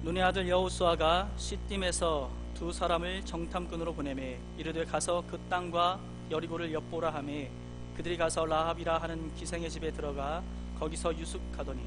눈의 아들 여호수아가 시딤에서 두 사람을 정탐꾼으로 보내매 이르되 가서 그 땅과 여리고를 엿보라 하매 그들이 가서 라합이라 하는 기생의 집에 들어가 거기서 유숙하더니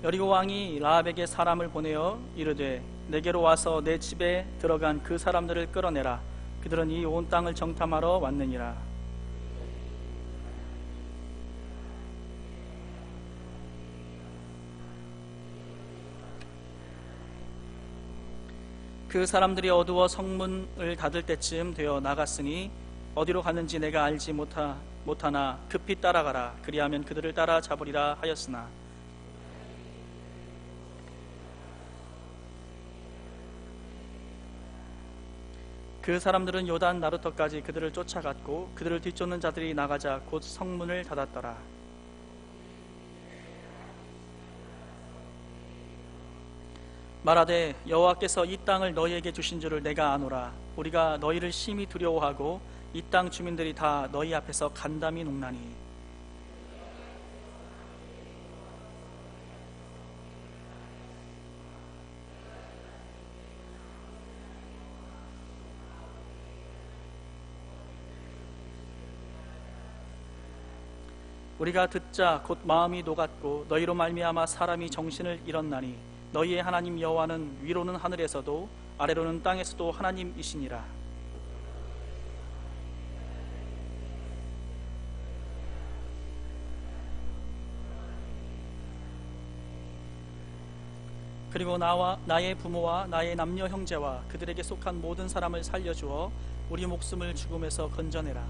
여리고 왕이 라합에게 사람을 보내어 이르되 내게로 와서 내 집에 들어간 그 사람들을 끌어내라. 그들은 이 온 땅을 정탐하러 왔느니라. 그 사람들이 어두워 성문을 닫을 때쯤 되어 나갔으니 어디로 갔는지 내가 알지 못하나 급히 따라가라. 그리하면 그들을 따라 잡으리라 하였으나 그 사람들은 요단 나루터까지 그들을 쫓아갔고 그들을 뒤쫓는 자들이 나가자 곧 성문을 닫았더라. 말하되 여호와께서 이 땅을 너희에게 주신 줄을 내가 아노라. 우리가 너희를 심히 두려워하고 이 땅 주민들이 다 너희 앞에서 간담이 녹나니 우리가 듣자 곧 마음이 녹았고 너희로 말미암아 사람이 정신을 잃었나니 너희의 하나님 여호와는 위로는 하늘에서도 아래로는 땅에서도 하나님이시니라. 그리고 나의 부모와 나의 남녀 형제와 그들에게 속한 모든 사람을 살려주어 우리 목숨을 죽음에서 건져내라.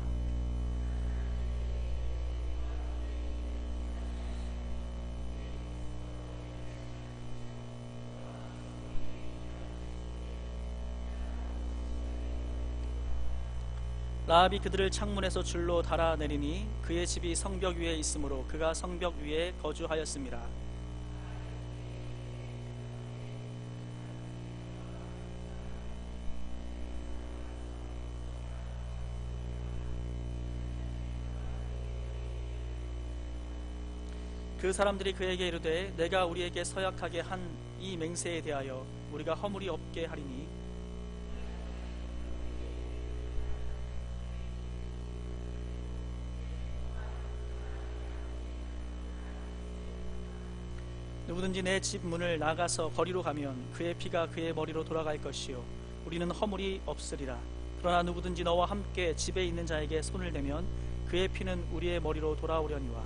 라합이 그들을 창문에서 줄로 달아내리니 그의 집이 성벽 위에 있으므로 그가 성벽 위에 거주하였습니다. 그 사람들이 그에게 이르되 내가 우리에게 서약하게 한 이 맹세에 대하여 우리가 허물이 없게 하리니 누구든지 내 집 문을 나가서 거리로 가면 그의 피가 그의 머리로 돌아갈 것이요 우리는 허물이 없으리라. 그러나 누구든지 너와 함께 집에 있는 자에게 손을 대면 그의 피는 우리의 머리로 돌아오려니와.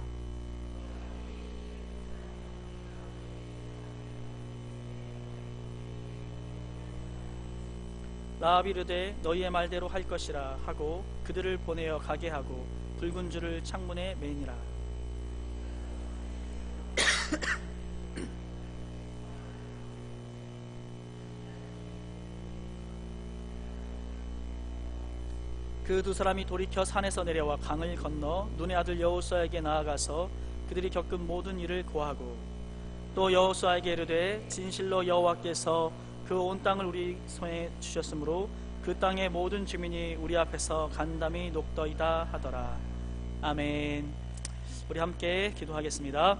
라합이 이르되 너희의 말대로 할 것이라 하고 그들을 보내어 가게 하고 붉은 줄을 창문에 매니라. 그 두 사람이 돌이켜 산에서 내려와 강을 건너 눈의 아들 여호수아에게 나아가서 그들이 겪은 모든 일을 고하고 또 여호수아에게 이르되 진실로 여호와께서 그 온 땅을 우리 손에 주셨으므로 그 땅의 모든 주민이 우리 앞에서 간담이 녹더이다 하더라. 아멘. 우리 함께 기도하겠습니다.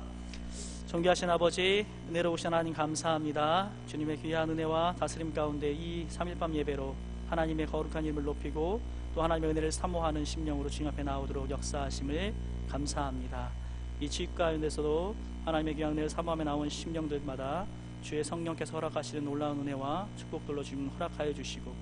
존귀하신 아버지, 은혜로우신 하나님 감사합니다. 주님의 귀한 은혜와 다스림 가운데 이 3일밤 예배로 하나님의 거룩한 이름을 높이고 또 하나님의 은혜를 사모하는 심령으로 주님 앞에 나오도록 역사하심을 감사합니다. 이 주입 가운데서도 하나님의 귀한 은혜를 사모하며 나온 심령들마다 주의 성령께서 허락하시는 놀라운 은혜와 축복들로 주님 허락하여 주시고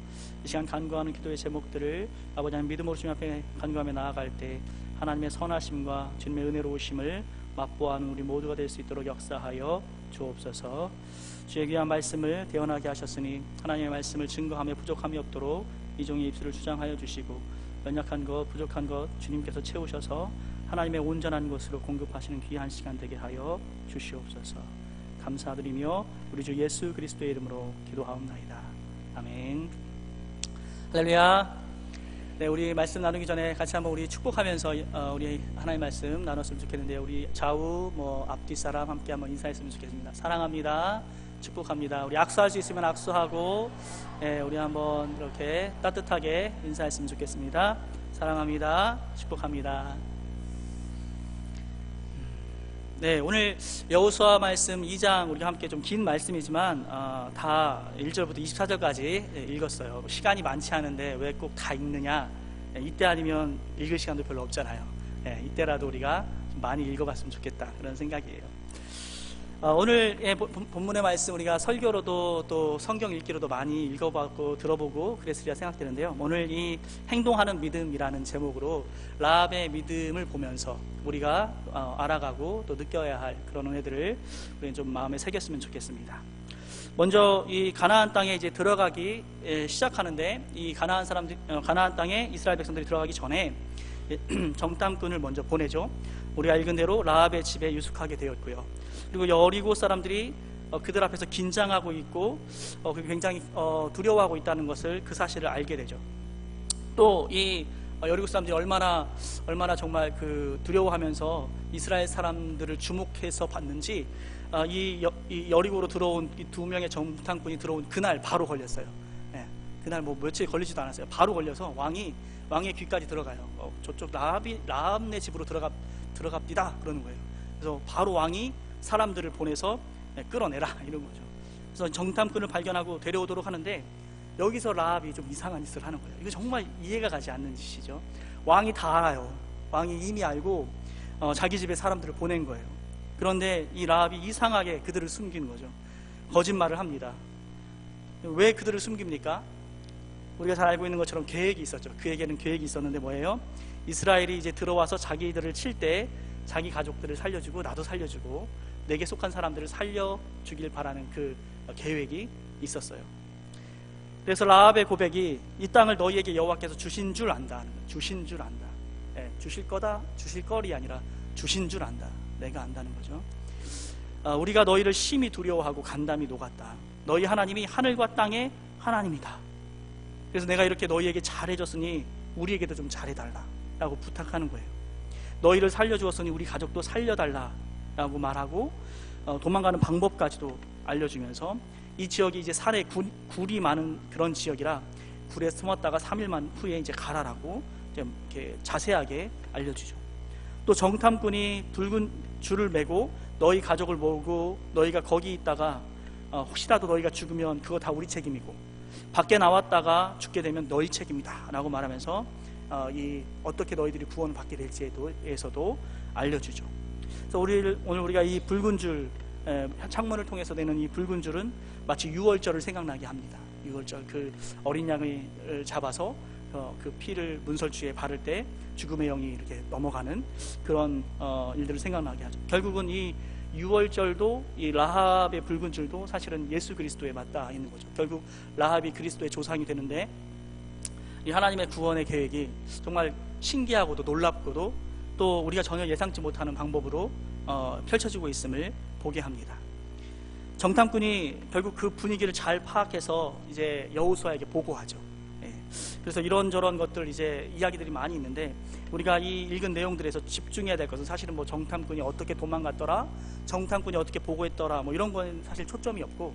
이 시간 간구하는 기도의 제목들을 아버지 하나님 믿음으로 주님 앞에 간구하며 나아갈 때 하나님의 선하심과 주님의 은혜로우심을 맛보아하는 우리 모두가 될 수 있도록 역사하여 주옵소서. 주의 귀한 말씀을 대언하게 하셨으니 하나님의 말씀을 증거하며 부족함이 없도록 이 종의 입술을 주장하여 주시고 연약한 것 부족한 것 주님께서 채우셔서 하나님의 온전한 것으로 공급하시는 귀한 시간 되게 하여 주시옵소서. 감사드리며 우리 주 예수 그리스도의 이름으로 기도하옵나이다. 아멘. 할렐루야. 네, 우리 말씀 나누기 전에 같이 한번 우리 축복하면서 우리 하나님의 말씀 나눴으면 좋겠는데요. 우리 좌우 앞뒤 사람 함께 한번 인사했으면 좋겠습니다. 사랑합니다. 축복합니다. 우리 악수할 수 있으면 악수하고 우리 한번 이렇게 따뜻하게 인사했으면 좋겠습니다. 사랑합니다. 축복합니다. 네, 오늘 여호수아 말씀 2장 우리가 함께 좀 긴 말씀이지만 다 1절부터 24절까지 읽었어요. 시간이 많지 않은데 왜 꼭 다 읽느냐? 이때 아니면 읽을 시간도 별로 없잖아요. 이때라도 우리가 좀 많이 읽어봤으면 좋겠다, 그런 생각이에요. 오늘 본문의 말씀 우리가 설교로도 또 성경 읽기로도 많이 읽어봤고 들어보고 그랬으리라 생각되는데요. 오늘 이 행동하는 믿음이라는 제목으로 라합의 믿음을 보면서 우리가 알아가고 또 느껴야 할 그런 은혜들을 우리는 좀 마음에 새겼으면 좋겠습니다. 먼저 이 가나안 땅에 이제 들어가기 시작하는데, 이 가나안 땅에 이스라엘 백성들이 들어가기 전에 정탐꾼을 먼저 보내죠. 우리가 읽은 대로 라합의 집에 유숙하게 되었고요. 그리고 여리고 사람들이 그들 앞에서 긴장하고 있고 굉장히 두려워하고 있다는 것을, 그 사실을 알게 되죠. 또 이 여리고 사람들이 얼마나 정말 그 두려워하면서 이스라엘 사람들을 주목해서 봤는지 이 여리고로 들어온 이 2명의 정탐꾼이 들어온 그날 바로 걸렸어요. 그날 뭐 며칠 걸리지도 않았어요. 바로 걸려서 왕의 귀까지 들어가요. 저쪽 라합네 집으로 들어갑니다, 그러는 거예요. 그래서 바로 왕이 사람들을 보내서 끌어내라, 이런 거죠. 그래서 정탐꾼을 발견하고 데려오도록 하는데, 여기서 라합이 좀 이상한 짓을 하는 거예요. 이거 정말 이해가 가지 않는 짓이죠. 왕이 다 알아요. 왕이 이미 알고 자기 집에 사람들을 보낸 거예요. 그런데 이 라합이 이상하게 그들을 숨기는 거죠. 거짓말을 합니다. 왜 그들을 숨깁니까? 우리가 잘 알고 있는 것처럼 계획이 있었죠. 그에게는 계획이 있었는데 뭐예요? 이스라엘이 이제 들어와서 자기들을 칠 때 자기 가족들을 살려주고 나도 살려주고 내게 속한 사람들을 살려주길 바라는 그 계획이 있었어요. 그래서 라합의 고백이 이 땅을 너희에게 여호와께서 주신 줄 안다 하는 거예요. 주신 줄 안다. 주실 거다, 주실 거리 아니라 주신 줄 안다. 내가 안다는 거죠. 우리가 너희를 심히 두려워하고 간담이 녹았다. 너희 하나님이 하늘과 땅의 하나님이다. 그래서 내가 이렇게 너희에게 잘해줬으니 우리에게도 좀 잘해달라 라고 부탁하는 거예요. 너희를 살려주었으니 우리 가족도 살려달라 라고 말하고 도망가는 방법까지도 알려주면서, 이 지역이 이제 산에 굴이 많은 그런 지역이라 굴에 숨었다가 3일만 후에 이제 가라라고 이렇게 자세하게 알려주죠. 또 정탐꾼이 붉은 줄을 메고 너희 가족을 모으고 너희가 거기 있다가 혹시라도 너희가 죽으면 그거 다 우리 책임이고 밖에 나왔다가 죽게 되면 너희 책임이다 라고 말하면서 어떻게 너희들이 구원을 받게 될지에 대해서도 알려주죠. 그래서 오늘 우리가 이 붉은 줄, 창문을 통해서 내는 이 붉은 줄은 마치 유월절을 생각나게 합니다. 유월절, 그 어린 양을 잡아서 그 피를 문설주에 바를 때 죽음의 영이 이렇게 넘어가는 그런 일들을 생각나게 하죠. 결국은 이 유월절도 이 라합의 붉은 줄도 사실은 예수 그리스도에 맞닿아 있는 거죠. 결국 라합이 그리스도의 조상이 되는데, 이 하나님의 구원의 계획이 정말 신기하고도 놀랍고도 또 우리가 전혀 예상치 못하는 방법으로 펼쳐지고 있음을 보게 합니다. 정탐꾼이 결국 그 분위기를 잘 파악해서 이제 여호수아에게 보고하죠. 그래서 이런저런 것들 이제 이야기들이 많이 있는데, 우리가 이 읽은 내용들에서 집중해야 될 것은 사실은 뭐 정탐꾼이 어떻게 도망갔더라, 정탐꾼이 어떻게 보고했더라, 뭐 이런 건 사실 초점이 없고,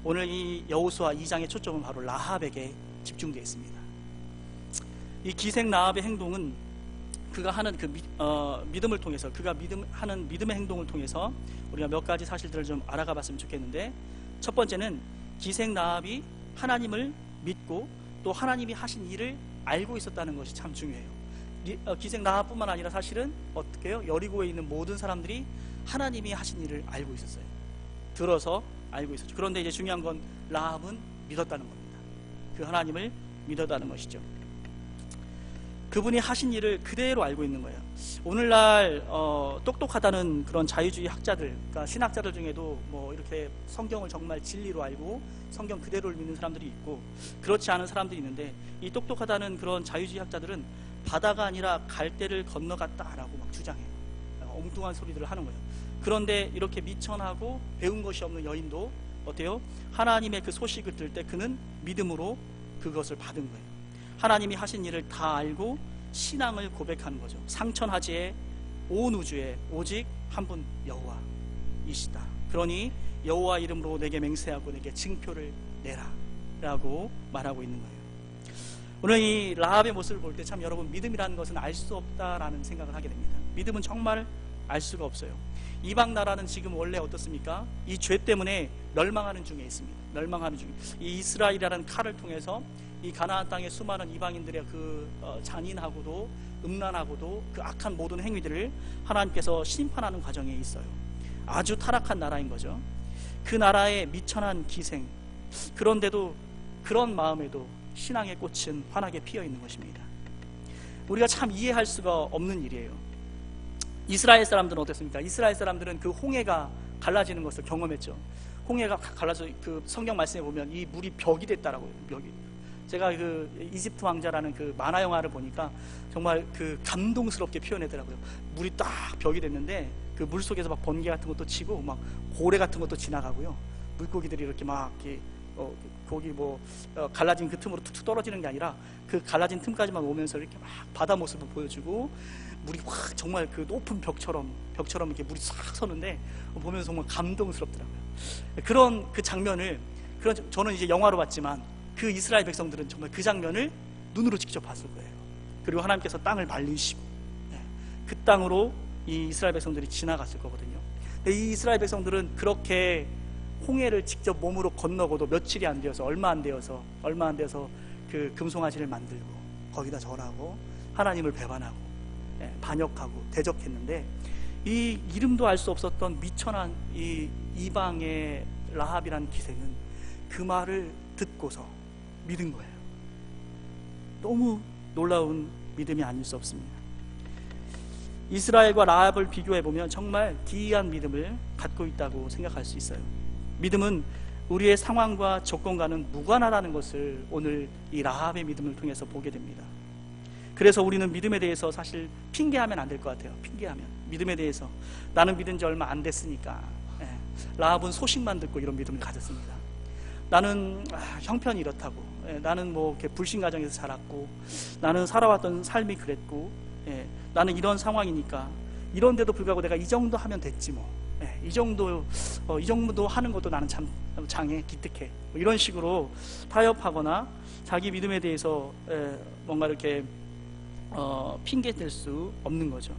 오늘 이 여호수아 2장의 초점은 바로 라합에게 집중되어 있습니다. 이 기생 라합의 행동은 그가 하는 그 믿음을 통해서, 그가 하는 믿음의 행동을 통해서 우리가 몇 가지 사실들을 좀 알아가 봤으면 좋겠는데, 첫 번째는 기생 라합이 하나님을 믿고 또 하나님이 하신 일을 알고 있었다는 것이 참 중요해요. 기생 라합뿐만 아니라 사실은 어떻게 해요? 여리고에 있는 모든 사람들이 하나님이 하신 일을 알고 있었어요. 들어서 알고 있었죠. 그런데 이제 중요한 건 라합은 믿었다는 겁니다. 그 하나님을 믿었다는 것이죠. 그분이 하신 일을 그대로 알고 있는 거예요. 오늘날 똑똑하다는 그런 자유주의 학자들, 그러니까 신학자들 중에도 뭐 이렇게 성경을 정말 진리로 알고 성경 그대로를 믿는 사람들이 있고, 그렇지 않은 사람들이 있는데, 이 똑똑하다는 그런 자유주의 학자들은 바다가 아니라 갈대를 건너갔다라고 막 주장해요. 엉뚱한 소리들을 하는 거예요. 그런데 이렇게 미천하고 배운 것이 없는 여인도 어때요? 하나님의 그 소식을 들을 때 그는 믿음으로 그것을 받은 거예요. 하나님이 하신 일을 다 알고 신앙을 고백하는 거죠. 상천하지에 온 우주에 오직 한 분 여호와이시다. 그러니 여호와 이름으로 내게 맹세하고 내게 증표를 내라 라고 말하고 있는 거예요. 오늘 이 라합의 모습을 볼 때 참 여러분, 믿음이라는 것은 알 수 없다라는 생각을 하게 됩니다. 믿음은 정말 알 수가 없어요. 이방 나라는 지금 원래 어떻습니까? 이 죄 때문에 멸망하는 중에 있습니다. 멸망하는 중에, 이 이스라엘이라는 칼을 통해서 이 가나안 땅의 수많은 이방인들의 그 잔인하고도 음란하고도 그 악한 모든 행위들을 하나님께서 심판하는 과정에 있어요. 아주 타락한 나라인 거죠. 그 나라의 미천한 기생, 그런데도 그런 마음에도 신앙의 꽃은 환하게 피어 있는 것입니다. 우리가 참 이해할 수가 없는 일이에요. 이스라엘 사람들은 어땠습니까? 이스라엘 사람들은 그 홍해가 갈라지는 것을 경험했죠. 홍해가 갈라져, 그 성경 말씀에 보면 이 물이 벽이 됐다라고요. 벽이. 제가 그 이집트 왕자라는 그 만화 영화를 보니까 정말 그 감동스럽게 표현하더라고요. 물이 딱 벽이 됐는데 그 물 속에서 막 번개 같은 것도 치고 막 고래 같은 것도 지나가고요. 물고기들이 이렇게 막 이렇게 거기 갈라진 그 틈으로 툭툭 떨어지는 게 아니라 그 갈라진 틈까지만 오면서 이렇게 막 바다 모습을 보여주고, 물이 확 정말 그 높은 벽처럼 이렇게 물이 싹 서는데 보면서 정말 감동스럽더라고요. 그런 그 장면을, 저는 이제 영화로 봤지만 그 이스라엘 백성들은 정말 그 장면을 눈으로 직접 봤을 거예요. 그리고 하나님께서 땅을 말리시고 그 땅으로 이 이스라엘 백성들이 지나갔을 거거든요. 근데 이 이스라엘 백성들은 그렇게 홍해를 직접 몸으로 건너고도 며칠이 안 되어서, 얼마 안 되어서 그 금송아지를 만들고 거기다 절하고 하나님을 배반하고 반역하고 대적했는데, 이 이름도 알 수 없었던 미천한 이 이방의 라합이라는 기생은 그 말을 듣고서 믿은 거예요. 너무 놀라운 믿음이 아닐 수 없습니다. 이스라엘과 라합을 비교해보면 정말 기이한 믿음을 갖고 있다고 생각할 수 있어요. 믿음은 우리의 상황과 조건과는 무관하다는 것을 오늘 이 라합의 믿음을 통해서 보게 됩니다. 그래서 우리는 믿음에 대해서 사실 핑계하면 안 될 것 같아요. 핑계하면, 믿음에 대해서 나는 믿은 지 얼마 안 됐으니까. 라합은 소식만 듣고 이런 믿음을 가졌습니다. 나는 형편이 이렇다고, 나는 이렇게 불신 가정에서 자랐고, 나는 살아왔던 삶이 그랬고, 나는 이런 상황이니까, 이런데도 불구하고 내가 이 정도 하면 됐지 뭐, 이 정도 하는 것도 나는 참 장해, 기특해, 이런 식으로 타협하거나 자기 믿음에 대해서 뭔가 이렇게 핑계 댈 수 없는 거죠.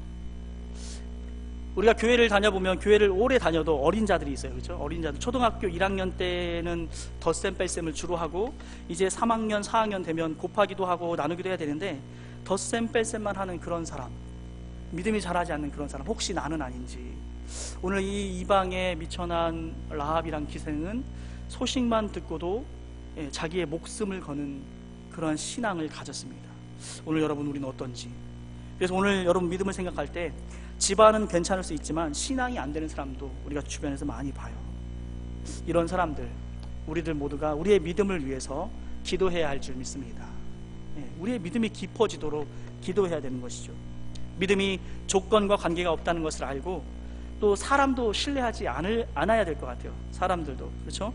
우리가 교회를 다녀보면, 교회를 오래 다녀도 어린 자들이 있어요. 그렇죠? 어린 자들, 초등학교 1학년 때는 덧셈 뺄셈을 주로 하고, 이제 3학년 4학년 되면 곱하기도 하고 나누기도 해야 되는데, 덧셈 뺄셈만 하는 그런 사람, 믿음이 자라지 않는 그런 사람, 혹시 나는 아닌지. 오늘 이 이방의 미천한 라합이란 기생은 소식만 듣고도 자기의 목숨을 거는 그러한 신앙을 가졌습니다. 오늘 여러분, 우리는 어떤지. 그래서 오늘 여러분 믿음을 생각할 때, 집안은 괜찮을 수 있지만 신앙이 안 되는 사람도 우리가 주변에서 많이 봐요. 이런 사람들, 우리들 모두가 우리의 믿음을 위해서 기도해야 할 줄 믿습니다. 우리의 믿음이 깊어지도록 기도해야 되는 것이죠. 믿음이 조건과 관계가 없다는 것을 알고, 또 사람도 신뢰하지 않아야 될 것 같아요. 사람들도, 그렇죠?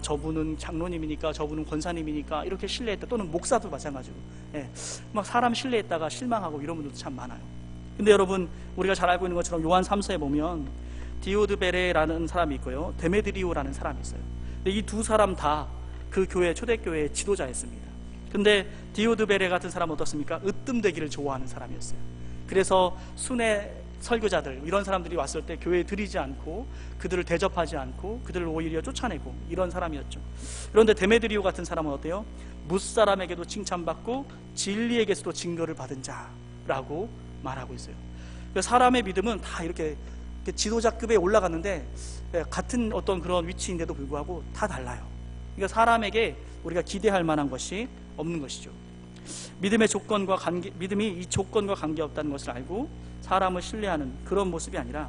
저분은 장로님이니까, 저분은 권사님이니까 이렇게 신뢰했다. 또는 목사도 마찬가지고, 막 사람 신뢰했다가 실망하고 이런 분들도 참 많아요. 근데 여러분, 우리가 잘 알고 있는 것처럼 요한 3서에 보면 디오드베레라는 사람이 있고요, 데메드리오라는 사람이 있어요. 근데 이 두 사람 다 그 교회, 초대교회의 지도자였습니다. 근데 디오드베레 같은 사람은 어떻습니까? 으뜸되기를 좋아하는 사람이었어요. 그래서 순회 설교자들, 이런 사람들이 왔을 때 교회에 들이지 않고, 그들을 대접하지 않고, 그들을 오히려 쫓아내고, 이런 사람이었죠. 그런데 데메드리오 같은 사람은 어때요? 무사람에게도 칭찬받고 진리에게서도 증거를 받은 자라고 말하고 있어요. 사람의 믿음은 다 이렇게 지도자급에 올라갔는데 같은 어떤 그런 위치인데도 불구하고 다 달라요. 그러니까 사람에게 우리가 기대할 만한 것이 없는 것이죠. 믿음이 이 조건과 관계없다는 것을 알고 사람을 신뢰하는 그런 모습이 아니라,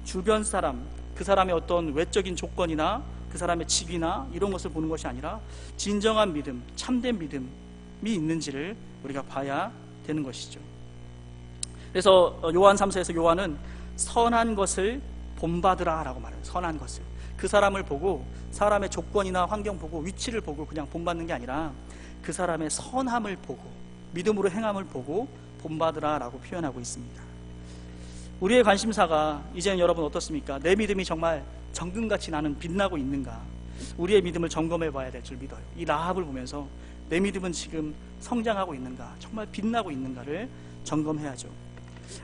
주변 사람, 그 사람의 어떤 외적인 조건이나 그 사람의 직위나 이런 것을 보는 것이 아니라 진정한 믿음, 참된 믿음이 있는지를 우리가 봐야 되는 것이죠. 그래서 요한 3서에서 요한은 선한 것을 본받으라 라고 말해요. 선한 것을, 그 사람을 보고, 사람의 조건이나 환경 보고, 위치를 보고 그냥 본받는 게 아니라 그 사람의 선함을 보고, 믿음으로 행함을 보고 본받으라 라고 표현하고 있습니다. 우리의 관심사가 이제는 여러분 어떻습니까? 내 믿음이 정말 정금같이 나는 빛나고 있는가? 우리의 믿음을 점검해 봐야 될 줄 믿어요. 이 라합을 보면서 내 믿음은 지금 성장하고 있는가, 정말 빛나고 있는가를 점검해야죠.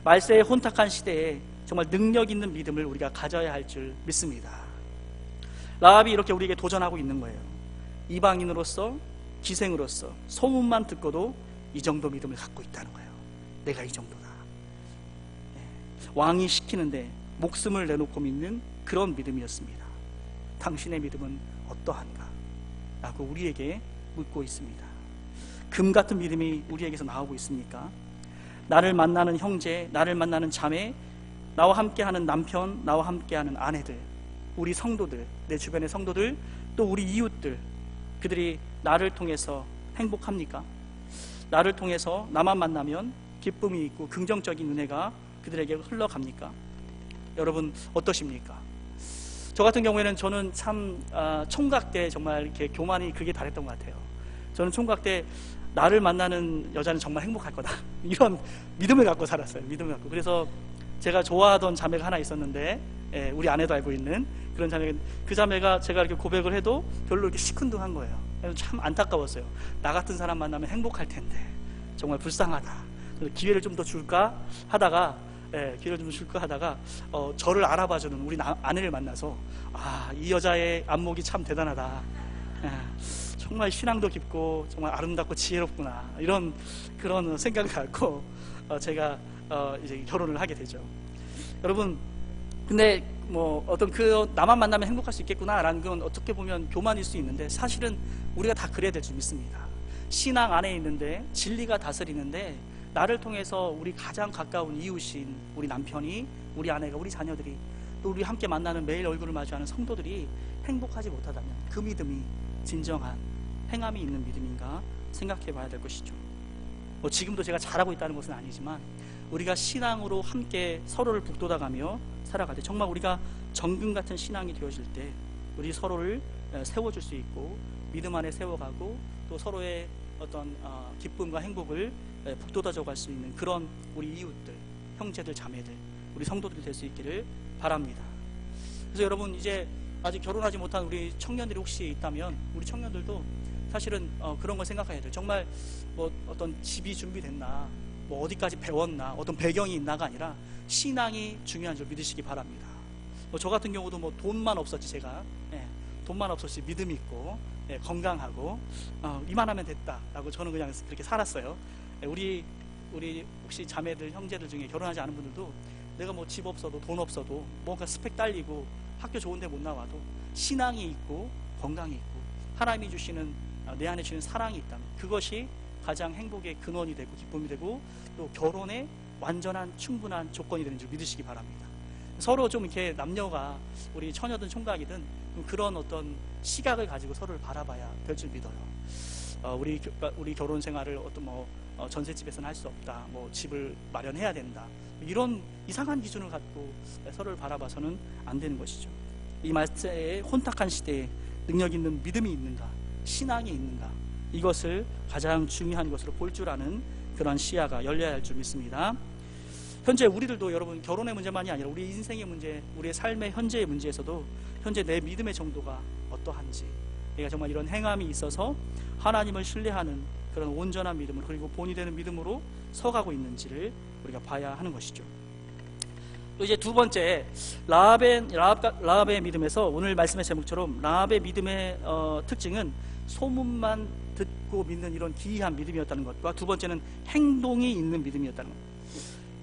말세의 혼탁한 시대에 정말 능력 있는 믿음을 우리가 가져야 할 줄 믿습니다. 라합이 이렇게 우리에게 도전하고 있는 거예요. 이방인으로서, 기생으로서 소문만 듣고도 이 정도 믿음을 갖고 있다는 거예요. 내가 이 정도다. 왕이 시키는데 목숨을 내놓고 믿는 그런 믿음이었습니다. 당신의 믿음은 어떠한가? 라고 우리에게 묻고 있습니다. 금 같은 믿음이 우리에게서 나오고 있습니까? 나를 만나는 형제, 나를 만나는 자매, 나와 함께하는 남편, 나와 함께하는 아내들, 우리 성도들, 내 주변의 성도들, 또 우리 이웃들, 그들이 나를 통해서 행복합니까? 나를 통해서 나만 만나면 기쁨이 있고 긍정적인 은혜가 그들에게 흘러갑니까? 여러분 어떠십니까? 저 같은 경우에는 저는 참 총각 때 정말 이렇게 교만이 극에 달했던 것 같아요. 저는 총각 때 나를 만나는 여자는 정말 행복할 거다, 이런 믿음을 갖고 살았어요. 믿음을 갖고. 그래서 제가 좋아하던 자매가 하나 있었는데, 우리 아내도 알고 있는 그런 자매, 그 자매가 제가 이렇게 고백을 해도 별로 이렇게 시큰둥한 거예요. 그래서 참 안타까웠어요. 나 같은 사람 만나면 행복할 텐데 정말 불쌍하다. 그래서 기회를 좀 더 줄까 하다가, 기회를 좀 줄까 하다가 저를 알아봐주는 우리 아내를 만나서, 이 여자의 안목이 참 대단하다. 정말 신앙도 깊고 정말 아름답고 지혜롭구나, 이런 그런 생각을 갖고 제가 이제 결혼을 하게 되죠. 여러분, 근데 뭐 어떤 나만 만나면 행복할 수 있겠구나라는 건 어떻게 보면 교만일 수 있는데, 사실은 우리가 다 그래야 될 줄 믿습니다. 신앙 안에 있는데, 진리가 다스리는데, 나를 통해서 우리 가장 가까운 이웃인 우리 남편이, 우리 아내가, 우리 자녀들이, 또 우리 함께 만나는 매일 얼굴을 마주하는 성도들이 행복하지 못하다면 그 믿음이 진정한 행함이 있는 믿음인가 생각해 봐야 될 것이죠. 뭐 지금도 제가 잘하고 있다는 것은 아니지만, 우리가 신앙으로 함께 서로를 북돋아가며 살아갈 때, 정말 우리가 정금 같은 신앙이 되어질 때 우리 서로를 세워줄 수 있고, 믿음 안에 세워가고, 또 서로의 어떤 기쁨과 행복을 북돋아져 갈 수 있는 그런 우리 이웃들, 형제들, 자매들, 우리 성도들이 될 수 있기를 바랍니다. 그래서 여러분, 이제 아직 결혼하지 못한 우리 청년들이 혹시 있다면, 우리 청년들도 사실은 그런 걸 생각해야 돼요. 정말 뭐 어떤 집이 준비됐나, 뭐 어디까지 배웠나, 어떤 배경이 있나가 아니라 신앙이 중요한 줄 믿으시기 바랍니다. 저 같은 경우도 뭐 돈만 없었지, 제가 돈만 없었지 믿음이 있고 건강하고 이만하면 됐다라고 저는 그냥 그렇게 살았어요. 우리 혹시 자매들, 형제들 중에 결혼하지 않은 분들도, 내가 뭐 집 없어도 돈 없어도 뭔가 스펙 딸리고 학교 좋은데 못 나와도 신앙이 있고 건강이 있고 하나님이 주시는, 내 안에 주시는 사랑이 있다면 그것이 가장 행복의 근원이 되고 기쁨이 되고, 또 결혼의 완전한 충분한 조건이 되는 줄 믿으시기 바랍니다. 서로 좀 이렇게 남녀가, 우리 처녀든 총각이든 그런 어떤 시각을 가지고 서로를 바라봐야 될 줄 믿어요. 우리 결혼 생활을 어떤 전셋집에서는 할 수 없다, 뭐 집을 마련해야 된다, 이런 이상한 기준을 갖고 서로를 바라봐서는 안 되는 것이죠. 이 말세의 혼탁한 시대에 능력 있는 믿음이 있는가, 신앙이 있는가, 이것을 가장 중요한 것으로 볼 줄 아는 그런 시야가 열려야 할 줄 믿습니다. 현재 우리들도 여러분, 결혼의 문제만이 아니라 우리 인생의 문제, 우리의 삶의 현재의 문제에서도 현재 내 믿음의 정도가 어떠한지, 내가 정말 이런 행함이 있어서 하나님을 신뢰하는 그런 온전한 믿음으로, 그리고 본이 되는 믿음으로 서가고 있는지를 우리가 봐야 하는 것이죠. 또 이제 두 번째, 라합의 믿음에서, 오늘 말씀의 제목처럼 라합의 믿음의 특징은 소문만 듣고 믿는 이런 기이한 믿음이었다는 것과, 두 번째는 행동이 있는 믿음이었다는 것.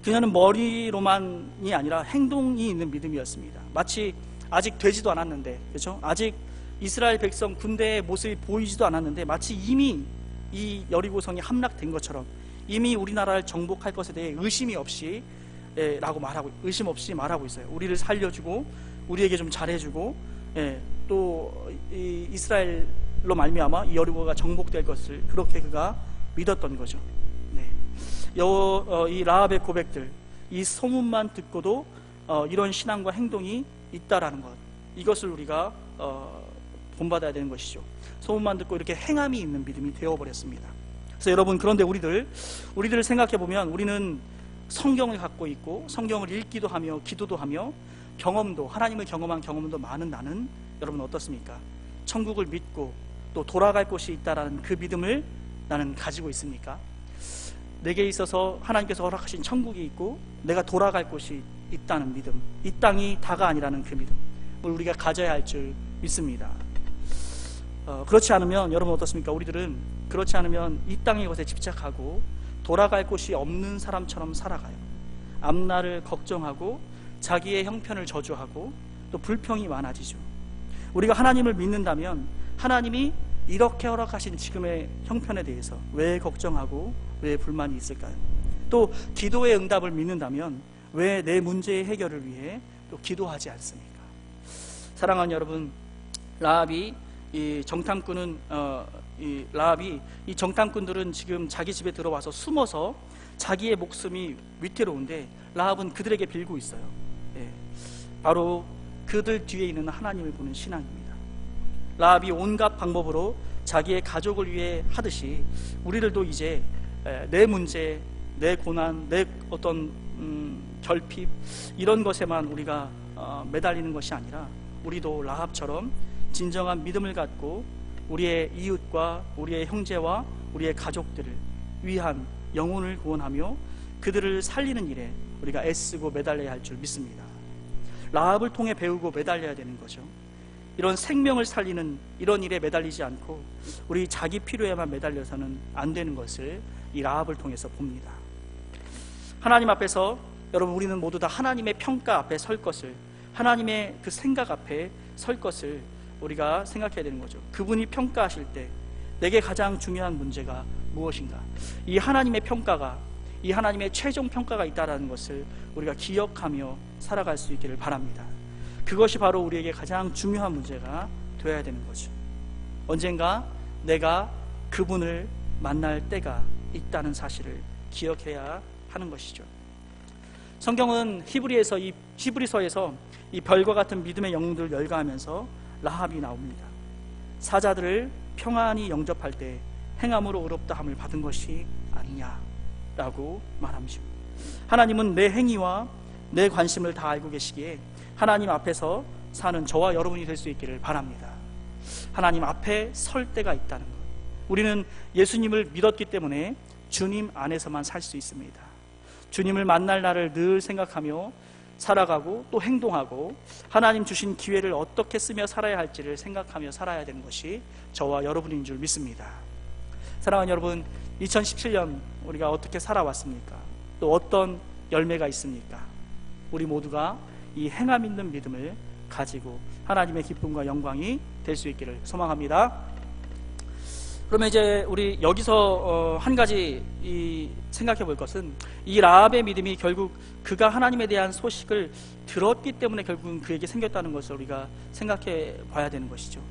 그녀는 머리로만이 아니라 행동이 있는 믿음이었습니다. 마치 아직 되지도 않았는데, 그렇죠? 아직 이스라엘 백성 군대의 모습이 보이지도 않았는데, 마치 이미 이 여리고성이 함락된 것처럼 이미 우리나라를 정복할 것에 대해 의심 없이 말하고 있어요. 우리를 살려주고, 우리에게 좀 잘해주고, 또 이 이스라엘로 말미암아 이 여리고가 정복될 것을 그렇게 그가 믿었던 거죠. 이 라합의 고백들, 이 소문만 듣고도 이런 신앙과 행동이 있다라는 것, 이것을 우리가 본받아야 되는 것이죠. 소문만 듣고 이렇게 행함이 있는 믿음이 되어버렸습니다. 그래서 여러분, 그런데 우리들을 생각해보면, 우리는 성경을 갖고 있고 성경을 읽기도 하며 기도도 하며 하나님을 경험한 경험도 많은 나는, 여러분 어떻습니까? 천국을 믿고 또 돌아갈 곳이 있다라는 그 믿음을 나는 가지고 있습니까? 내게 있어서 하나님께서 허락하신 천국이 있고 내가 돌아갈 곳이 있다는 믿음, 이 땅이 다가 아니라는 그 믿음을 우리가 가져야 할 줄 믿습니다. 그렇지 않으면 여러분 어떻습니까? 우리들은 그렇지 않으면 이 땅의 것에 집착하고 돌아갈 곳이 없는 사람처럼 살아가요. 앞날을 걱정하고 자기의 형편을 저주하고 또 불평이 많아지죠. 우리가 하나님을 믿는다면 하나님이 이렇게 허락하신 지금의 형편에 대해서 왜 걱정하고 왜 불만이 있을까요? 또 기도의 응답을 믿는다면 왜 내 문제의 해결을 위해 또 기도하지 않습니까? 사랑하는 여러분, 라합이 이 정탐꾼들은 지금 자기 집에 들어와서 숨어서 자기의 목숨이 위태로운데 라합은 그들에게 빌고 있어요. 바로 그들 뒤에 있는 하나님을 보는 신앙입니다. 라합이 온갖 방법으로 자기의 가족을 위해 하듯이 우리들도 이제 내 문제, 내 고난, 내 어떤 결핍 이런 것에만 우리가 매달리는 것이 아니라 우리도 라합처럼 진정한 믿음을 갖고 우리의 이웃과 우리의 형제와 우리의 가족들을 위한 영혼을 구원하며 그들을 살리는 일에 우리가 애쓰고 매달려야 할 줄 믿습니다. 라합을 통해 배우고 매달려야 되는 거죠. 이런 생명을 살리는 이런 일에 매달리지 않고 우리 자기 필요에만 매달려서는 안 되는 것을 이 라합을 통해서 봅니다. 하나님 앞에서 여러분 우리는 모두 다 하나님의 평가 앞에 설 것을, 하나님의 그 생각 앞에 설 것을 우리가 생각해야 되는 거죠. 그분이 평가하실 때 내게 가장 중요한 문제가 무엇인가, 이 하나님의 평가가, 이 하나님의 최종 평가가 있다는 것을 우리가 기억하며 살아갈 수 있기를 바랍니다. 그것이 바로 우리에게 가장 중요한 문제가 되어야 되는 거죠. 언젠가 내가 그분을 만날 때가 있다는 사실을 기억해야 하는 것이죠. 성경은 히브리서에서 이 별과 같은 믿음의 영웅들을 열거하면서 라합이 나옵니다. 사자들을 평안히 영접할 때 행함으로 의롭다함을 받은 것이 아니냐라고 말합니다. 하나님은 내 행위와 내 관심을 다 알고 계시기에 하나님 앞에서 사는 저와 여러분이 될 수 있기를 바랍니다. 하나님 앞에 설 때가 있다는 것, 우리는 예수님을 믿었기 때문에 주님 안에서만 살 수 있습니다. 주님을 만날 날을 늘 생각하며 살아가고 또 행동하고 하나님 주신 기회를 어떻게 쓰며 살아야 할지를 생각하며 살아야 되는 것이 저와 여러분인 줄 믿습니다. 사랑하는 여러분, 2017년 우리가 어떻게 살아왔습니까? 또 어떤 열매가 있습니까? 우리 모두가 이 행함 있는 믿음을 가지고 하나님의 기쁨과 영광이 될 수 있기를 소망합니다. 그러면 이제 우리 여기서 한 가지 생각해 볼 것은, 이 라합의 믿음이 결국 그가 하나님에 대한 소식을 들었기 때문에 결국은 그에게 생겼다는 것을 우리가 생각해 봐야 되는 것이죠.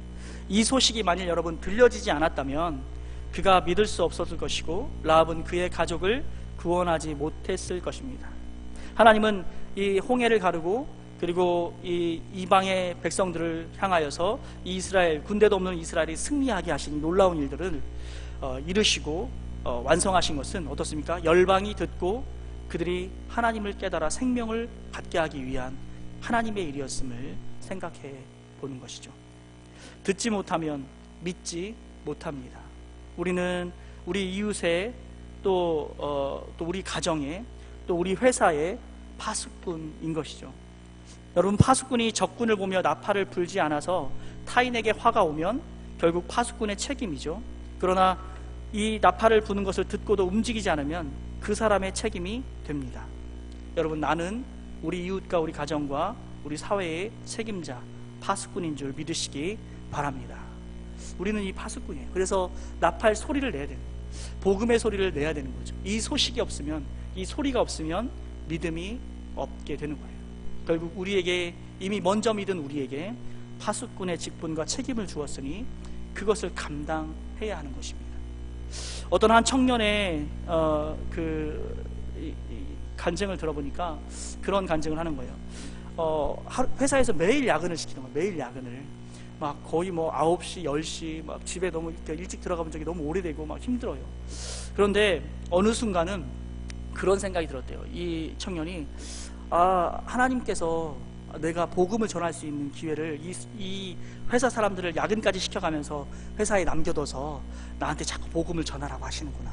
이 소식이 만일 여러분 들려지지 않았다면 그가 믿을 수 없었을 것이고 라합은 그의 가족을 구원하지 못했을 것입니다. 하나님은 이 홍해를 가르고 그리고 이 이방의 백성들을 향하여서 이스라엘, 군대도 없는 이스라엘이 승리하게 하신 놀라운 일들을 이루시고 완성하신 것은 어떻습니까? 열방이 듣고 그들이 하나님을 깨달아 생명을 갖게 하기 위한 하나님의 일이었음을 생각해 보는 것이죠. 듣지 못하면 믿지 못합니다. 우리는 우리 이웃에 또 우리 가정에 또 우리 회사에 파수꾼인 것이죠. 여러분, 파수꾼이 적군을 보며 나팔을 불지 않아서 타인에게 화가 오면 결국 파수꾼의 책임이죠. 그러나 이 나팔을 부는 것을 듣고도 움직이지 않으면 그 사람의 책임이 됩니다. 여러분, 나는 우리 이웃과 우리 가정과 우리 사회의 책임자, 파수꾼인 줄 믿으시기 바랍니다. 우리는 이 파수꾼이에요. 그래서 나팔 소리를 내야 되는 거예요. 복음의 소리를 내야 되는 거죠. 이 소식이 없으면, 이 소리가 없으면 믿음이 없게 되는 거예요. 결국 우리에게, 이미 먼저 믿은 우리에게 파수꾼의 직분과 책임을 주었으니 그것을 감당해야 하는 것입니다. 어떤 한 청년의 간증을 들어보니까 그런 간증을 하는 거예요. 회사에서 매일 야근을 시키는 거예요. 매일 야근을 막 거의 9시, 10시 막 집에 너무 일찍 들어가본 적이 너무 오래되고 막 힘들어요. 그런데 어느 순간은 그런 생각이 들었대요. 이 청년이 하나님께서 내가 복음을 전할 수 있는 기회를 이 회사 사람들을 야근까지 시켜가면서 회사에 남겨둬서 나한테 자꾸 복음을 전하라고 하시는구나.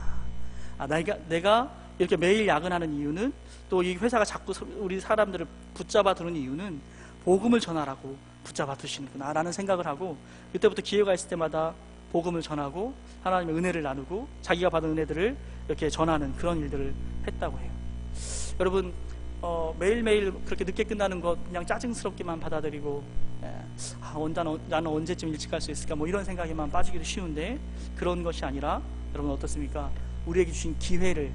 내가 이렇게 매일 야근하는 이유는, 또 이 회사가 자꾸 우리 사람들을 붙잡아 두는 이유는 복음을 전하라고 붙잡아 두시는구나 라는 생각을 하고, 그때부터 기회가 있을 때마다 복음을 전하고 하나님의 은혜를 나누고 자기가 받은 은혜들을 이렇게 전하는 그런 일들을 했다고 해요. 여러분, 매일매일 그렇게 늦게 끝나는 것 그냥 짜증스럽게만 받아들이고, 나는 언제쯤 일찍 갈 수 있을까, 뭐 이런 생각에만 빠지기도 쉬운데, 그런 것이 아니라 여러분 어떻습니까? 우리에게 주신 기회를,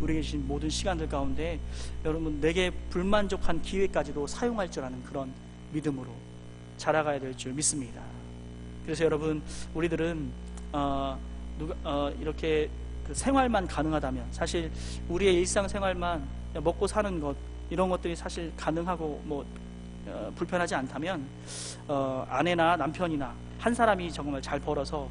우리에게 주신 모든 시간들 가운데 여러분 내게 불만족한 기회까지도 사용할 줄 아는 그런 믿음으로 자라가야 될 줄 믿습니다. 그래서 여러분, 우리들은 이렇게 그 생활만 가능하다면, 사실 우리의 일상생활만 먹고 사는 것, 이런 것들이 사실 가능하고 뭐 불편하지 않다면, 아내나 남편이나 한 사람이 정말 잘 벌어서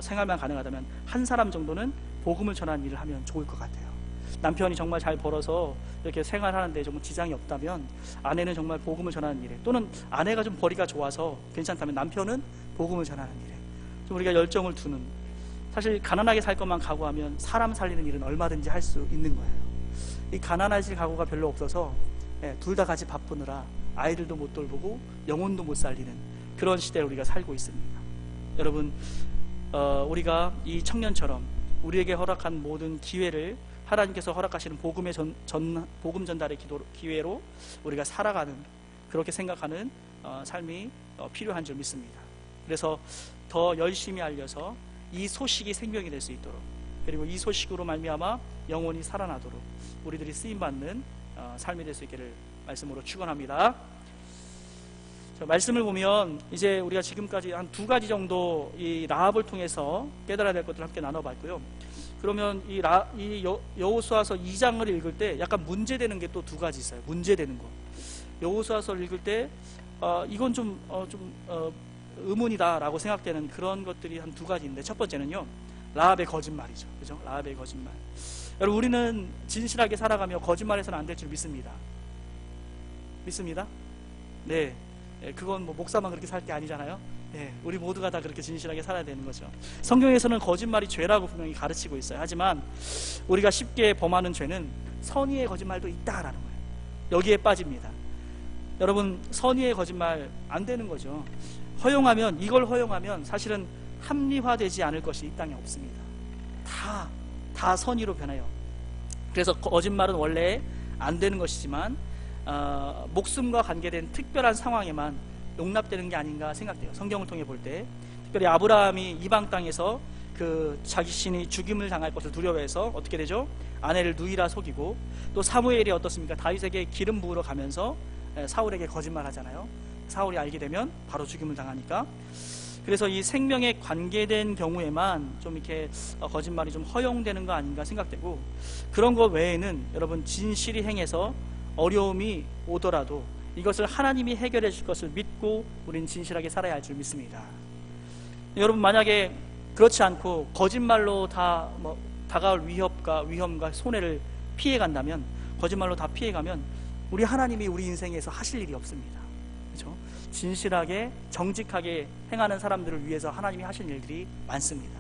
생활만 가능하다면 한 사람 정도는 복음을 전하는 일을 하면 좋을 것 같아요. 남편이 정말 잘 벌어서 이렇게 생활하는데 정말 지장이 없다면 아내는 정말 복음을 전하는 일에, 또는 아내가 좀 벌이가 좋아서 괜찮다면 남편은 복음을 전하는 일에 좀 우리가 열정을 두는, 사실 가난하게 살 것만 각오하면 사람 살리는 일은 얼마든지 할 수 있는 거예요. 이 가난하실 각오가 별로 없어서 둘 다 같이 바쁘느라 아이들도 못 돌보고 영혼도 못 살리는 그런 시대에 우리가 살고 있습니다. 여러분, 우리가 이 청년처럼 우리에게 허락한 모든 기회를 하나님께서 허락하시는 복음 전달의 기회로 우리가 살아가는, 그렇게 생각하는 삶이 필요한 줄 믿습니다. 그래서 더 열심히 알려서 이 소식이 생명이 될 수 있도록, 그리고 이 소식으로 말미암아 영혼이 살아나도록 우리들이 쓰임받는 삶이 될 수 있기를 말씀으로 축원합니다. 말씀을 보면 이제 우리가 지금까지 한 2가지 정도 이 라합을 통해서 깨달아야 될 것들을 함께 나눠봤고요. 그러면 이 여호수아서 2장을 읽을 때 약간 문제되는 게 또 2가지 있어요. 문제되는 거. 여호수아서를 읽을 때 이건 좀 의문이다라고 생각되는 그런 것들이 한 2가지인데, 첫 번째는요, 라합의 거짓말이죠. 그죠? 라합의 거짓말. 여러분, 우리는 진실하게 살아가며 거짓말해서는 안 될 줄 믿습니다. 믿습니다? 네. 그건 뭐 목사만 그렇게 살 게 아니잖아요. 우리 모두가 다 그렇게 진실하게 살아야 되는 거죠. 성경에서는 거짓말이 죄라고 분명히 가르치고 있어요. 하지만 우리가 쉽게 범하는 죄는 선의의 거짓말도 있다라는 거예요. 여기에 빠집니다. 여러분, 선의의 거짓말 안 되는 거죠. 이걸 허용하면 사실은 합리화되지 않을 것이 이 땅에 없습니다. 다 선의로 변해요. 그래서 거짓말은 원래 안 되는 것이지만 목숨과 관계된 특별한 상황에만 용납되는 게 아닌가 생각돼요. 성경을 통해 볼 때 특별히 아브라함이 이방 땅에서 그 자신이 죽임을 당할 것을 두려워해서 어떻게 되죠? 아내를 누이라 속이고, 또 사무엘이 어떻습니까? 다윗에게 기름 부으러 가면서 사울에게 거짓말하잖아요. 사울이 알게 되면 바로 죽임을 당하니까. 그래서 이 생명에 관계된 경우에만 좀 이렇게 거짓말이 좀 허용되는 거 아닌가 생각되고, 그런 것 외에는 여러분 진실이 행해서 어려움이 오더라도 이것을 하나님이 해결해 줄 것을 믿고 우리는 진실하게 살아야 할 줄 믿습니다. 여러분, 만약에 그렇지 않고 거짓말로 다가올 위험과 손해를 피해간다면, 거짓말로 다 피해가면 우리 하나님이 우리 인생에서 하실 일이 없습니다. 그렇죠? 진실하게 정직하게 행하는 사람들을 위해서 하나님이 하실 일들이 많습니다.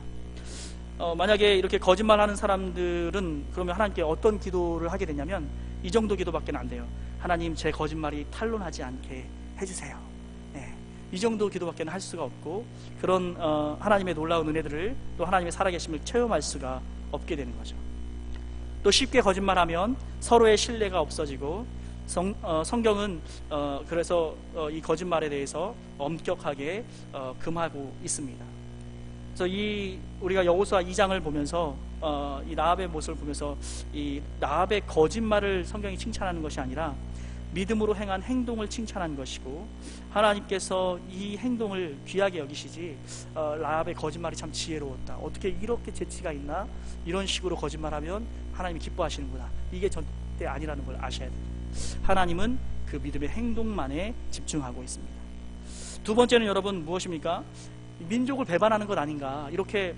만약에 이렇게 거짓말하는 사람들은 그러면 하나님께 어떤 기도를 하게 되냐면 이 정도 기도밖에 안 돼요. 하나님, 제 거짓말이 탄론하지 않게 해주세요. 이 정도 기도밖에 할 수가 없고, 그런 하나님의 놀라운 은혜들을, 또 하나님의 살아계심을 체험할 수가 없게 되는 거죠. 또 쉽게 거짓말하면 서로의 신뢰가 없어지고, 성경은 그래서 이 거짓말에 대해서 엄격하게 금하고 있습니다. 그래서 우리가 여호수아 2장을 보면서 이 라합의 모습을 보면서 이 라합의 거짓말을 성경이 칭찬하는 것이 아니라 믿음으로 행한 행동을 칭찬한 것이고, 하나님께서 이 행동을 귀하게 여기시지, 라합의 거짓말이 참 지혜로웠다, 어떻게 이렇게 재치가 있나, 이런 식으로 거짓말하면 하나님이 기뻐하시는구나, 이게 절대 아니라는 걸 아셔야 돼요. 하나님은 그 믿음의 행동만에 집중하고 있습니다. 두 번째는 여러분 무엇입니까? 민족을 배반하는 것 아닌가, 이렇게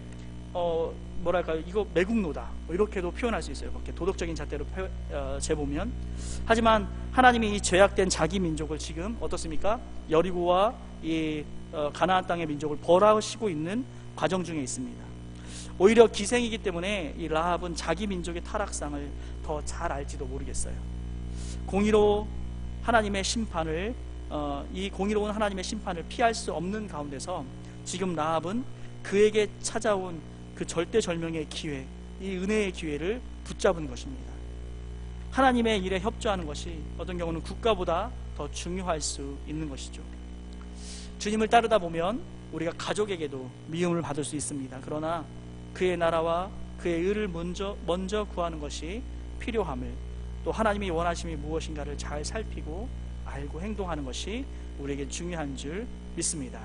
뭐랄까요, 이거 매국노다 이렇게도 표현할 수 있어요. 그렇게 도덕적인 잣대로 재보면. 하지만 하나님이 이 죄악된 자기 민족을 지금 어떻습니까? 여리고와 이 가나안 땅의 민족을 벌하시고 있는 과정 중에 있습니다. 오히려 기생이기 때문에 이 라합은 자기 민족의 타락상을 더 잘 알지도 모르겠어요. 공의로 하나님의 심판을 이 공의로운 하나님의 심판을 피할 수 없는 가운데서 지금 라합은 그에게 찾아온 그 절대절명의 기회, 이 은혜의 기회를 붙잡은 것입니다. 하나님의 일에 협조하는 것이 어떤 경우는 국가보다 더 중요할 수 있는 것이죠. 주님을 따르다 보면 우리가 가족에게도 미움을 받을 수 있습니다. 그러나 그의 나라와 그의 의를 먼저 구하는 것이 필요함을, 또 하나님이 원하심이 무엇인가를 잘 살피고 알고 행동하는 것이 우리에게 중요한 줄 믿습니다.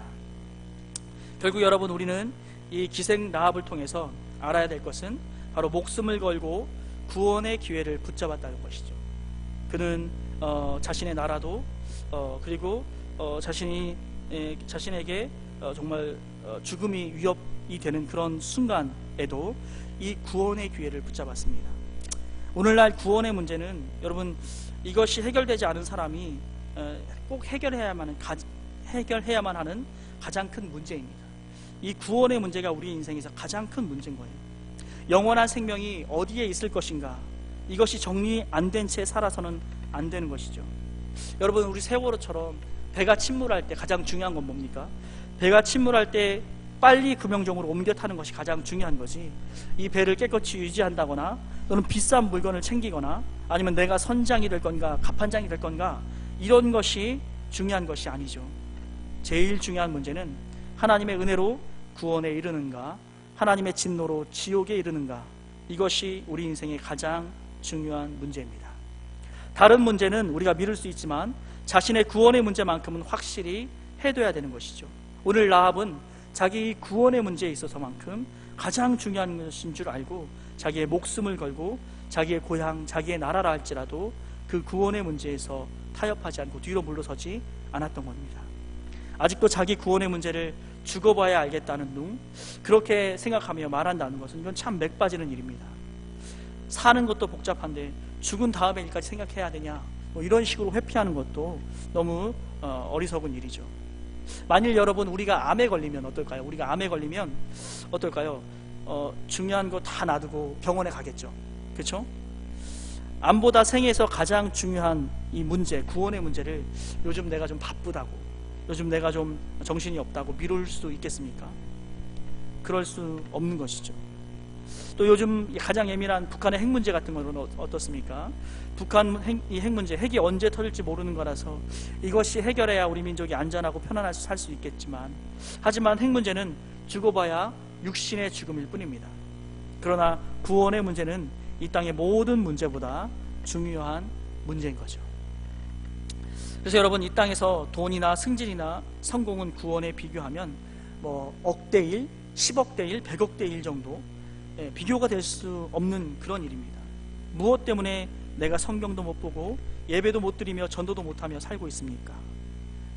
결국 여러분, 우리는 이 기생 라합을 통해서 알아야 될 것은 바로 목숨을 걸고 구원의 기회를 붙잡았다는 것이죠. 그는 자신의 나라도 그리고 자신에게 정말 죽음이 위협이 되는 그런 순간에도 이 구원의 기회를 붙잡았습니다. 오늘날 구원의 문제는 여러분, 이것이 해결되지 않은 사람이 꼭 해결해야만 하는 가장 큰 문제입니다. 이 구원의 문제가 우리 인생에서 가장 큰 문제인 거예요. 영원한 생명이 어디에 있을 것인가, 이것이 정리 안 된 채 살아서는 안 되는 것이죠. 여러분, 우리 세월호처럼 배가 침몰할 때 가장 중요한 건 뭡니까? 배가 침몰할 때 빨리 금형종으로 옮겨 타는 것이 가장 중요한 거지, 이 배를 깨끗이 유지한다거나 또는 비싼 물건을 챙기거나 아니면 내가 선장이 될 건가 갑판장이 될 건가, 이런 것이 중요한 것이 아니죠. 제일 중요한 문제는 하나님의 은혜로 구원에 이르는가, 하나님의 진노로 지옥에 이르는가, 이것이 우리 인생의 가장 중요한 문제입니다. 다른 문제는 우리가 미룰 수 있지만 자신의 구원의 문제만큼은 확실히 해둬야 되는 것이죠. 오늘 라합은 자기 구원의 문제에 있어서만큼 가장 중요한 것인 줄 알고 자기의 목숨을 걸고 자기의 고향, 자기의 나라라 할지라도 그 구원의 문제에서 타협하지 않고 뒤로 물러서지 않았던 겁니다. 아직도 자기 구원의 문제를 죽어봐야 알겠다는 둥, 그렇게 생각하며 말한다는 것은 이건 참 맥 빠지는 일입니다. 사는 것도 복잡한데 죽은 다음의 일까지 생각해야 되냐, 뭐 이런 식으로 회피하는 것도 너무 어리석은 일이죠. 만일 여러분, 우리가 암에 걸리면 어떨까요? 우리가 암에 걸리면 어떨까요? 중요한 거 다 놔두고 병원에 가겠죠. 그렇죠? 암보다 생에서 가장 중요한 이 문제, 구원의 문제를 요즘 내가 좀 바쁘다고, 요즘 내가 좀 정신이 없다고 미룰 수 있겠습니까? 그럴 수 없는 것이죠. 또 요즘 가장 예민한 북한의 핵 문제 같은 거는 어떻습니까? 북한 핵 문제, 핵이 언제 터질지 모르는 거라서 이것이 해결해야 우리 민족이 안전하고 편안할 수 살 수 있겠지만, 하지만 핵 문제는 죽어봐야 육신의 죽음일 뿐입니다. 그러나 구원의 문제는 이 땅의 모든 문제보다 중요한 문제인 거죠. 그래서 여러분, 이 땅에서 돈이나 승진이나 성공은 구원에 비교하면 뭐 억대 1, 10억대 1, 100억대 1 정도 비교가 될 수 없는 그런 일입니다. 무엇 때문에 내가 성경도 못 보고 예배도 못 드리며 전도도 못하며 살고 있습니까?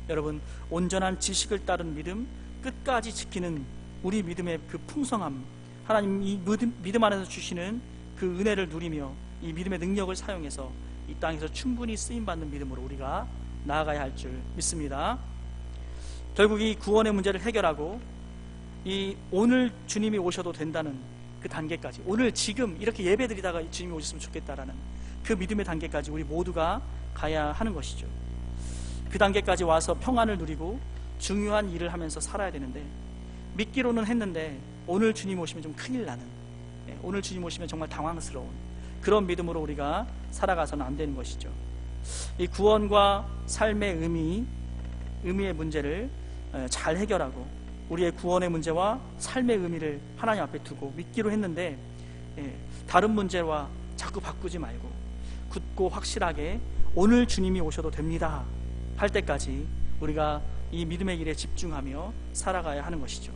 여러분, 온전한 지식을 따른 믿음, 끝까지 지키는 우리 믿음의 그 풍성함, 하나님 이 믿음 안에서 주시는 그 은혜를 누리며 이 믿음의 능력을 사용해서 이 땅에서 충분히 쓰임받는 믿음으로 우리가 나아가야 할 줄 믿습니다. 결국 이 구원의 문제를 해결하고 이 오늘 주님이 오셔도 된다는 그 단계까지, 오늘 지금 이렇게 예배드리다가 주님이 오셨으면 좋겠다라는 그 믿음의 단계까지 우리 모두가 가야 하는 것이죠. 그 단계까지 와서 평안을 누리고 중요한 일을 하면서 살아야 되는데, 믿기로는 했는데 오늘 주님 오시면 좀 큰일 나는, 오늘 주님 오시면 정말 당황스러운 그런 믿음으로 우리가 살아가서는 안 되는 것이죠. 이 구원과 삶의 의미의 문제를 잘 해결하고 우리의 구원의 문제와 삶의 의미를 하나님 앞에 두고 믿기로 했는데, 다른 문제와 자꾸 바꾸지 말고 굳고 확실하게 오늘 주님이 오셔도 됩니다 할 때까지 우리가 이 믿음의 길에 집중하며 살아가야 하는 것이죠.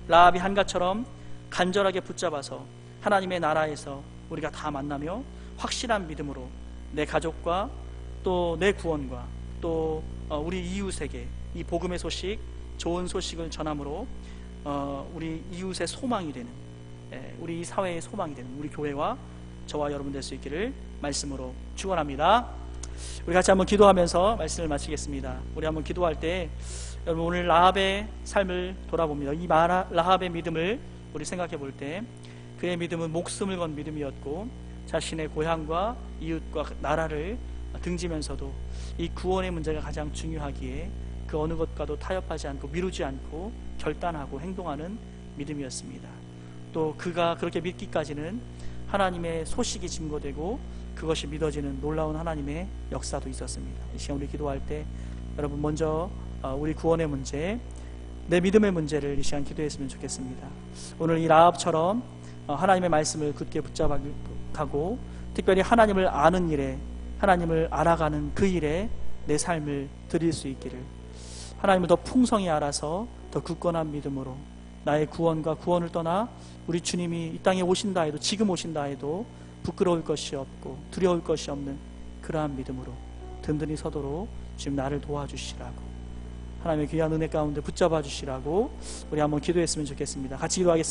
라합이 한가처럼 간절하게 붙잡아서 하나님의 나라에서 우리가 다 만나며 확실한 믿음으로 내 가족과 또 내 구원과 또 우리 이웃에게 이 복음의 소식, 좋은 소식을 전함으로 우리 이웃의 소망이 되는 우리 이 사회의 소망이 되는 우리 교회와 저와 여러분 될 수 있기를 말씀으로 축원합니다. 우리 같이 한번 기도하면서 말씀을 마치겠습니다. 우리 한번 기도할 때 여러분 오늘 라합의 삶을 돌아봅니다. 이 라합의 믿음을 우리 생각해 볼 때 그의 믿음은 목숨을 건 믿음이었고 자신의 고향과 이웃과 나라를 등지면서도 이 구원의 문제가 가장 중요하기에 그 어느 것과도 타협하지 않고 미루지 않고 결단하고 행동하는 믿음이었습니다. 또 그가 그렇게 믿기까지는 하나님의 소식이 증거되고 그것이 믿어지는 놀라운 하나님의 역사도 있었습니다. 이 시간 우리 기도할 때 여러분 먼저 우리 구원의 문제, 내 믿음의 문제를 이 시간 기도했으면 좋겠습니다. 오늘 이 라합처럼 하나님의 말씀을 굳게 붙잡아가고 특별히 하나님을 아는 일에, 하나님을 알아가는 그 일에 내 삶을 드릴 수 있기를, 하나님을 더 풍성히 알아서 더 굳건한 믿음으로 나의 구원과 구원을 떠나 우리 주님이 이 땅에 오신다 해도, 지금 오신다 해도 부끄러울 것이 없고 두려울 것이 없는 그러한 믿음으로 든든히 서도록 지금 나를 도와주시라고, 하나님의 귀한 은혜 가운데 붙잡아 주시라고 우리 한번 기도했으면 좋겠습니다. 같이 기도하겠습니다.